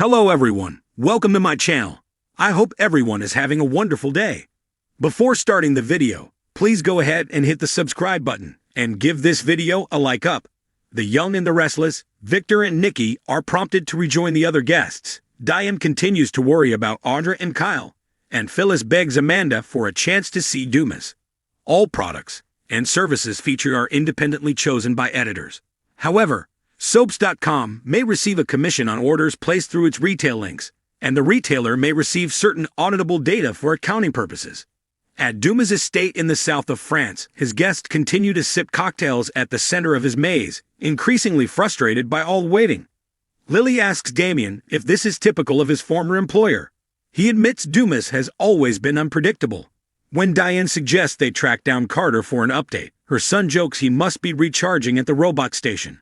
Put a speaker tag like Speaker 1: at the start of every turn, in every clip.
Speaker 1: Hello everyone, welcome to my channel. I hope everyone is having a wonderful day. Before starting the video, please go ahead and hit the subscribe button and give this video a like up. The young and the restless, Victor and Nikki, are prompted to rejoin the other guests. Diane continues to worry about Audra and Kyle, and Phyllis begs Amanda for a chance to see Dumas. All products and services featured are independently chosen by editors. However, Soaps.com may receive a commission on orders placed through its retail links, and the retailer may receive certain auditable data for accounting purposes. At Dumas' estate in the south of France, his guests continue to sip cocktails at the center of his maze, increasingly frustrated by all waiting. Lily asks Damien if this is typical of his former employer. He admits Dumas has always been unpredictable. When Diane suggests they track down Carter for an update, her son jokes he must be recharging at the robot station.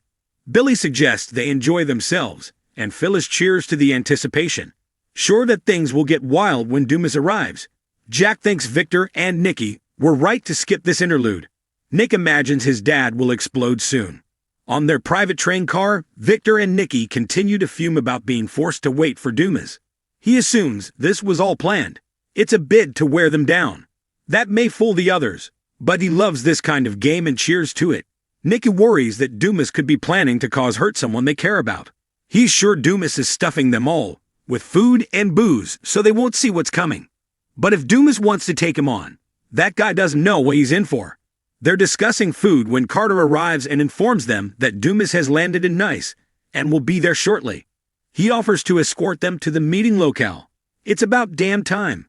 Speaker 1: Billy suggests they enjoy themselves, and Phyllis cheers to the anticipation. Sure that things will get wild when Dumas arrives, Jack thinks Victor and Nikki were right to skip this interlude. Nick imagines his dad will explode soon. On their private train car, Victor and Nikki continue to fume about being forced to wait for Dumas. He assumes this was all planned. It's a bid to wear them down. That may fool the others, but he loves this kind of game and cheers to it. Nikki worries that Dumas could be planning to cause hurt someone they care about. He's sure Dumas is stuffing them all with food and booze so they won't see what's coming. But if Dumas wants to take him on, that guy doesn't know what he's in for. They're discussing food when Carter arrives and informs them that Dumas has landed in Nice and will be there shortly. He offers to escort them to the meeting locale. It's about damn time.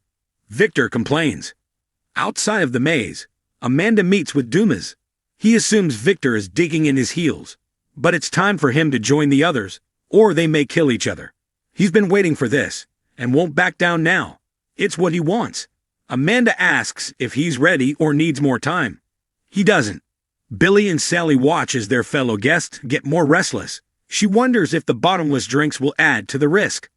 Speaker 1: Victor complains. Outside of the maze, Amanda meets with Dumas. He assumes Victor is digging in his heels, but it's time for him to join the others, or they may kill each other. He's been waiting for this, and won't back down now. It's what he wants. Amanda asks if he's ready or needs more time. He doesn't. Billy and Sally watch as their fellow guests get more restless. She wonders if the bottomless drinks will add to the risk.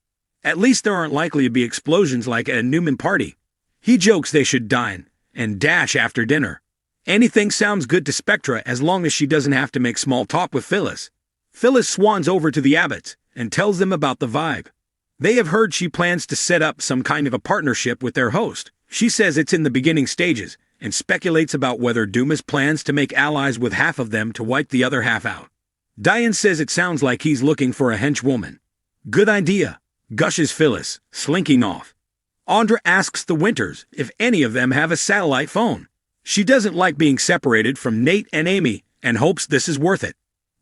Speaker 1: At least there aren't likely to be explosions like at a Newman party. He jokes they should dine and dash after dinner. Anything sounds good to Spectra as long as she doesn't have to make small talk with Phyllis. Phyllis swans over to the Abbotts and tells them about the vibe. They have heard she plans to set up some kind of a partnership with their host. She says it's in the beginning stages and speculates about whether Dumas plans to make allies with half of them to wipe the other half out. Diane says it sounds like he's looking for a henchwoman. Good idea, gushes Phyllis, slinking off. Audra asks the Winters if any of them have a satellite phone. She doesn't like being separated from Nate and Amy and hopes this is worth it.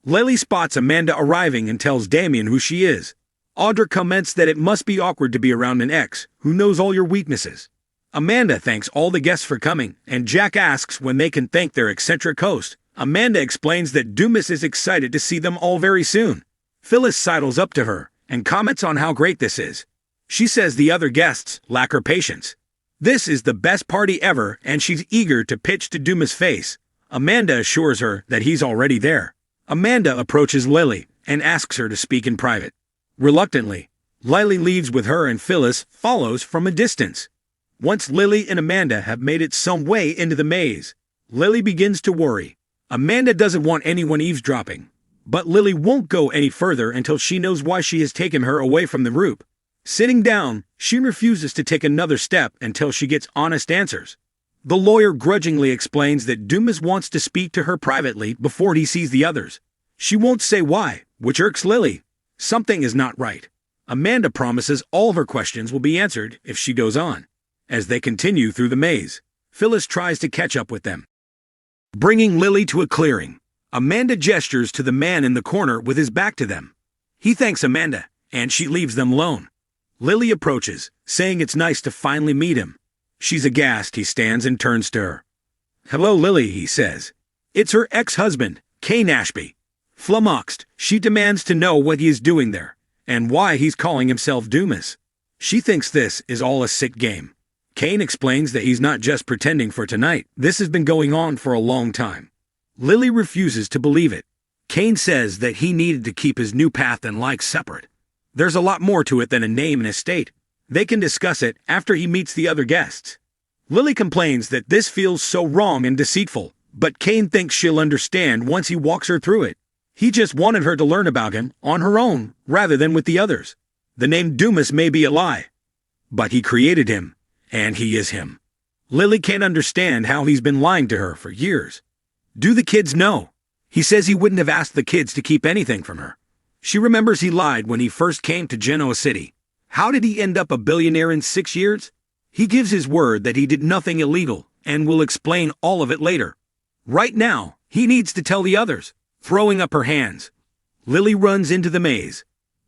Speaker 1: Lily spots Amanda arriving and tells Damien who she is. Audra comments that it must be awkward to be around an ex who knows all your weaknesses. Amanda thanks all the guests for coming, and Jack asks when they can thank their eccentric host. Amanda explains that Dumas is excited to see them all very soon. Phyllis sidles up to her and comments on how great this is. She says the other guests lack her patience. This is the best party ever, and she's eager to pitch to Dumas' face. Amanda assures her that he's already there. Amanda approaches Lily and asks her to speak in private. Reluctantly, Lily leaves with her and Phyllis follows from a distance. Once Lily and Amanda have made it some way into the maze, Lily begins to worry. Amanda doesn't want anyone eavesdropping, but Lily won't go any further until she knows why she has taken her away from the group. Sitting down, she refuses to take another step until she gets honest answers. The lawyer grudgingly explains that Dumas wants to speak to her privately before he sees the others. She won't say why, which irks Lily. Something is not right. Amanda promises all her questions will be answered if she goes on. As they continue through the maze, Phyllis tries to catch up with them. Bringing Lily to a clearing, Amanda gestures to the man in the corner with his back to them. He thanks Amanda, and she leaves them alone. Lily approaches, saying it's nice to finally meet him. She's aghast. He stands and turns to her. "Hello, Lily," he says. It's her ex-husband, Kane Ashby. Flummoxed, she demands to know what he is doing there, and why he's calling himself Dumas. She thinks this is all a sick game. Kane explains that he's not just pretending for tonight. This has been going on for a long time. Lily refuses to believe it. Kane says that he needed to keep his new path and likes separate. There's a lot more to it than a name and estate. They can discuss it after he meets the other guests. Lily complains that this feels so wrong and deceitful, but Kane thinks she'll understand once he walks her through it. He just wanted her to learn about him on her own, rather than with the others. The name Dumas may be a lie, but he created him, and he is him. Lily can't understand how he's been lying to her for years. Do the kids know? He says he wouldn't have asked the kids to keep anything from her. She remembers he lied when he first came to Genoa City. How did he end up a billionaire in 6 years? He gives his word that he did nothing illegal and will explain all of it later. Right now, he needs to tell the others, throwing up her hands. Lily runs into the maze.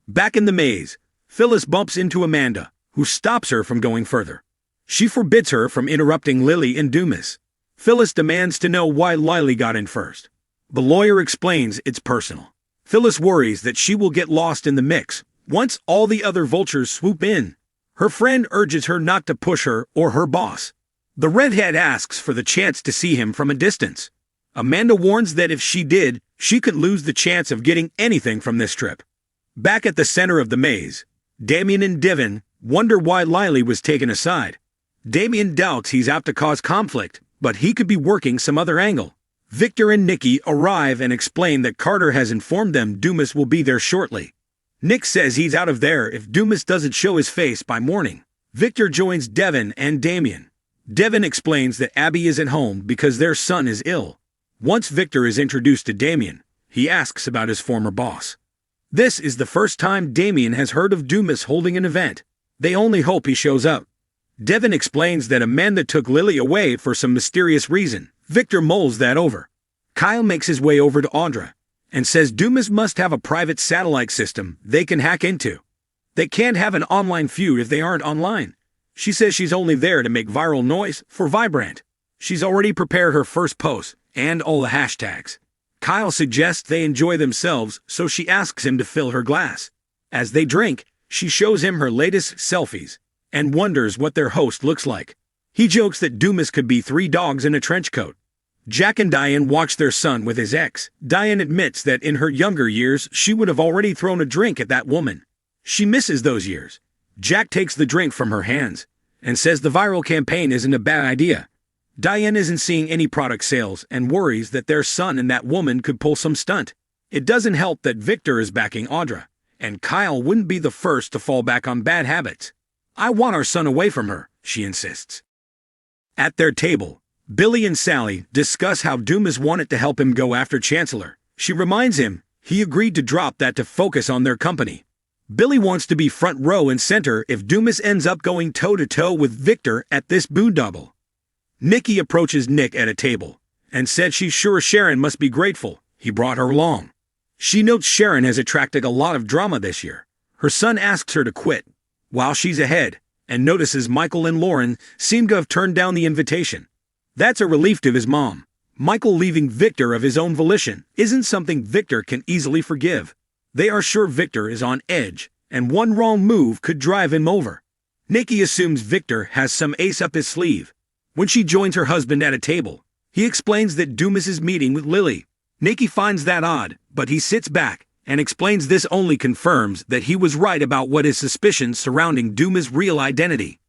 Speaker 1: Back in the maze, Phyllis bumps into Amanda, who stops her from going further. She forbids her from interrupting Lily and Dumas. Phyllis demands to know why Lily got in first. The lawyer explains it's personal. Phyllis worries that she will get lost in the mix once all the other vultures swoop in. Her friend urges her not to push her or her boss. The redhead asks for the chance to see him from a distance. Amanda warns that if she did, she could lose the chance of getting anything from this trip. Back at the center of the maze, Damien and Devin wonder why Lily was taken aside. Damien doubts he's out to cause conflict, but he could be working some other angle. Victor and Nikki arrive and explain that Carter has informed them Dumas will be there shortly. Nick says he's out of there if Dumas doesn't show his face by morning. Victor joins Devin and Damien. Devin explains that Abby is at home because their son is ill. Once Victor is introduced to Damien, he asks about his former boss. This is the first time Damien has heard of Dumas holding an event. They only hope he shows up. Devin explains that Amanda took Lily away for some mysterious reason. Victor mulls that over. Kyle makes his way over to Audra and says Dumas must have a private satellite system they can hack into. They can't have an online feud if they aren't online. She says she's only there to make viral noise for Vibrant. She's already prepared her first post and all the hashtags. Kyle suggests they enjoy themselves, so she asks him to fill her glass. As they drink, she shows him her latest selfies and wonders what their host looks like. He jokes that Dumas could be 3 dogs in a trench coat. Jack and Diane watch their son with his ex. Diane admits that in her younger years, she would have already thrown a drink at that woman. She misses those years. Jack takes the drink from her hands and says the viral campaign isn't a bad idea. Diane isn't seeing any product sales and worries that their son and that woman could pull some stunt. It doesn't help that Victor is backing Audra, and Kyle wouldn't be the first to fall back on bad habits. I want our son away from her, she insists. At their table, Billy and Sally discuss how Dumas wanted to help him go after Chancellor. She reminds him he agreed to drop that to focus on their company. Billy wants to be front row and center if Dumas ends up going toe-to-toe with Victor at this boondoggle. Nikki approaches Nick at a table and said she's sure Sharon must be grateful he brought her along. She notes Sharon has attracted a lot of drama this year. Her son asks her to quit while she's ahead and notices Michael and Lauren seem to have turned down the invitation. That's a relief to his mom. Michael leaving Victor of his own volition isn't something Victor can easily forgive. They are sure Victor is on edge, and one wrong move could drive him over. Nikki assumes Victor has some ace up his sleeve. When she joins her husband at a table, he explains that Dumas is meeting with Lily. Nikki finds that odd, but he sits back and explains this only confirms that he was right about what his suspicions surrounding Dumas' real identity.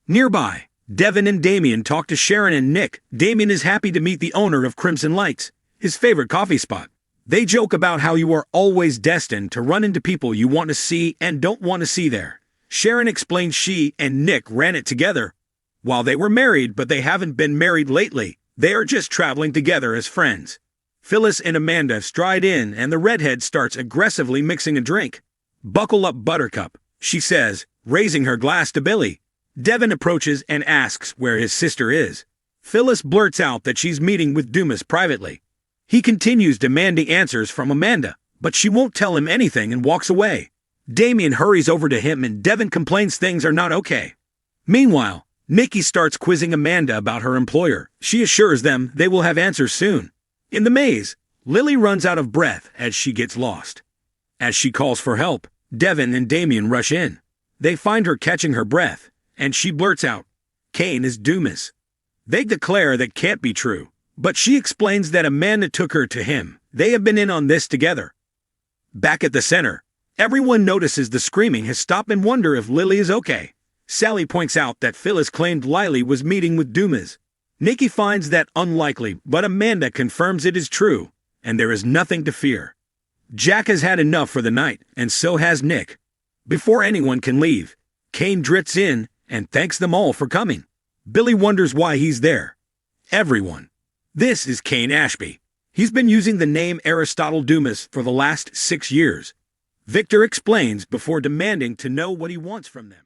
Speaker 1: Nearby, Devin and Damien talk to Sharon and Nick. Damien is happy to meet the owner of Crimson Lights, his favorite coffee spot. They joke about how you are always destined to run into people you want to see and don't want to see there. Sharon explains she and Nick ran it together while they were married, but they haven't been married lately. They are just traveling together as friends. Phyllis and Amanda stride in and the redhead starts aggressively mixing a drink. Buckle up, Buttercup, she says, raising her glass to Billy. Devin approaches and asks where his sister is. Phyllis blurts out that she's meeting with Dumas privately. He continues demanding answers from Amanda, but she won't tell him anything and walks away. Damien hurries over to him and Devin complains things are not okay. Meanwhile, Nikki starts quizzing Amanda about her employer. She assures them they will have answers soon. In the maze, Lily runs out of breath as she gets lost. As she calls for help, Devin and Damien rush in. They find her catching her breath, and she blurts out, "Kane is Dumas." They declare that can't be true, but she explains that Amanda took her to him. They have been in on this together. Back at the center, everyone notices the screaming has stopped and wonder if Lily is okay. Sally points out that Phyllis claimed Lily was meeting with Dumas. Nikki finds that unlikely, but Amanda confirms it is true, and there is nothing to fear. Jack has had enough for the night, and so has Nick. Before anyone can leave, Kane drifts in and thanks them all for coming. Billy wonders why he's there. Everyone. This is Kane Ashby. He's been using the name Aristotle Dumas for the last 6 years. Victor explains before demanding to know what he wants from them.